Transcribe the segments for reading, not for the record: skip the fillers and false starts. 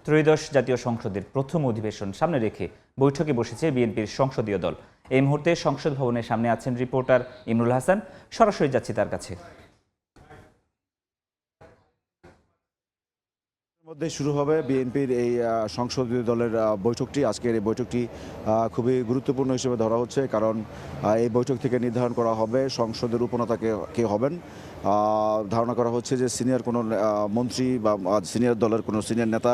ত্রয়োদশ জাতীয় সংসদের প্রথম অধিবেশন সামনে রেখে বৈঠকে বসেছে বিএনপির সংসদীয় দল। এই মুহূর্তে সংসদ ভবনের সামনে আছেন রিপোর্টার ইমরুল হাসান। সরাসরি যাচ্ছি তার কাছে। মধ্যে শুরু হবে বিএনপির এই সংসদীয় দলের বৈঠকটি। আজকের এই বৈঠকটি খুবই গুরুত্বপূর্ণ হিসেবে ধরা হচ্ছে, কারণ এই বৈঠক থেকে নির্ধারণ করা হবে সংসদের উপনেতা কে হবেন। ধারণা করা হচ্ছে যে সিনিয়র কোনো মন্ত্রী বা সিনিয়র দলের কোনো সিনিয়র নেতা,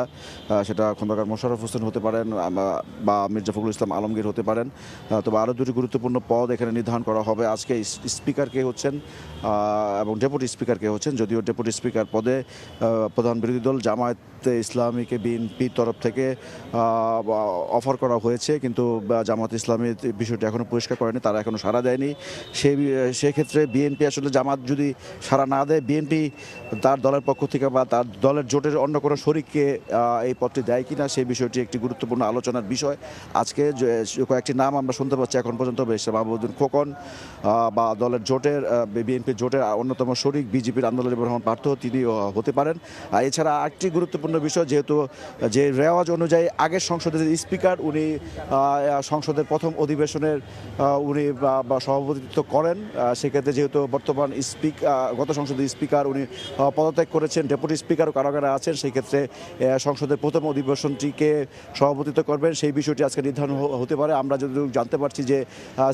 সেটা খন্দকার মোশাররফ হোসেন হতে পারেন বা মির্জা ফখরুল ইসলাম আলমগীর হতে পারেন। তবে আরও দুটি গুরুত্বপূর্ণ পদ এখানে নির্ধারণ করা হবে। আজকে স্পিকার কে হচ্ছেন এবং ডেপুটি স্পিকার কে হচ্ছেন। যদিও ডেপুটি স্পিকার পদে প্রধান বিরোধী দল জামায়াতে ইসলামীকে বিএনপির তরফ থেকে অফার করা হয়েছে, কিন্তু জামায়াত ইসলামী বিষয়টি এখনও পরিষ্কার করেনি, তারা এখনও সাড়া দেয়নি। সেক্ষেত্রে বিএনপি আসলে জামাত যদি সাড়া না দেয়, বিএনপি তার দলের পক্ষ থেকে বা তার দলের জোটের অন্য কোনো শরিককে এই পদটি দেয় কিনা, সেই বিষয়টি একটি গুরুত্বপূর্ণ আলোচনার বিষয়। আজকে কয়েকটি নাম আমরা শুনতে পাচ্ছি এখন পর্যন্ত, মাহবুবুদ্দিন খোকন বা দলের জোটের বিএনপির জোটের অন্যতম শরিক বিজেপির আন্দোলন রহমান পার্থ, তিনি হতে পারেন। এছাড়া আরেকটি গুরুত্বপূর্ণ বিষয়, যেহেতু যে রেওয়াজ অনুযায়ী আগের সংসদের স্পিকার উনি সংসদের প্রথম অধিবেশনের উনি সভাপতিত্ব করেন, সেক্ষেত্রে যেহেতু বর্তমান গত সংসদের স্পিকার উনি পদত্যাগ করেছেন, ডেপুটি স্পিকারও কারাগারে আছেন, সেই ক্ষেত্রে সংসদের প্রথম অধিবেশনটিকে সভাপতিত্ব করবেন, সেই বিষয়টি আজকে নির্ধারণ হতে পারে। আমরা যদি জানতে পারছি যে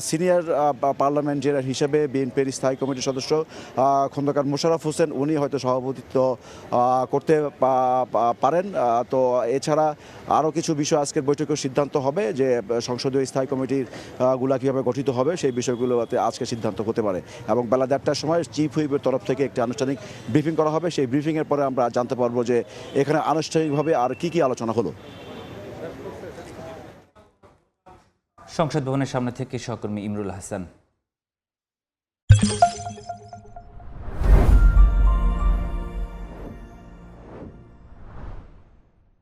সিনিয়র পার্লামেন্টারিয়ান হিসেবে বিএনপির স্থায়ী কমিটির সদস্য খন্দকার মোশাররফ হোসেন উনি হয়তো সভাপতিত্ব করতে পারেন। তো এছাড়া আরও কিছু বিষয় আজকের বৈঠকের সিদ্ধান্ত হবে, যে সংসদীয় স্থায়ী কমিটির গুলা কীভাবে গঠিত হবে, সেই বিষয়গুলোতে আজকে সিদ্ধান্ত হতে পারে। এবং বেলা 1টার সময় চিফ হুইপের তরফ থেকে একটি আনুষ্ঠানিক ব্রিফিং করা হবে। সেই ব্রিফিংয়ের পরে আমরা জানতে পারবো যে এখানে আনুষ্ঠানিকভাবে আর কি আলোচনা হলো। সংসদ ভবনের সামনে থেকে সহকর্মী ইমরুল হাসান।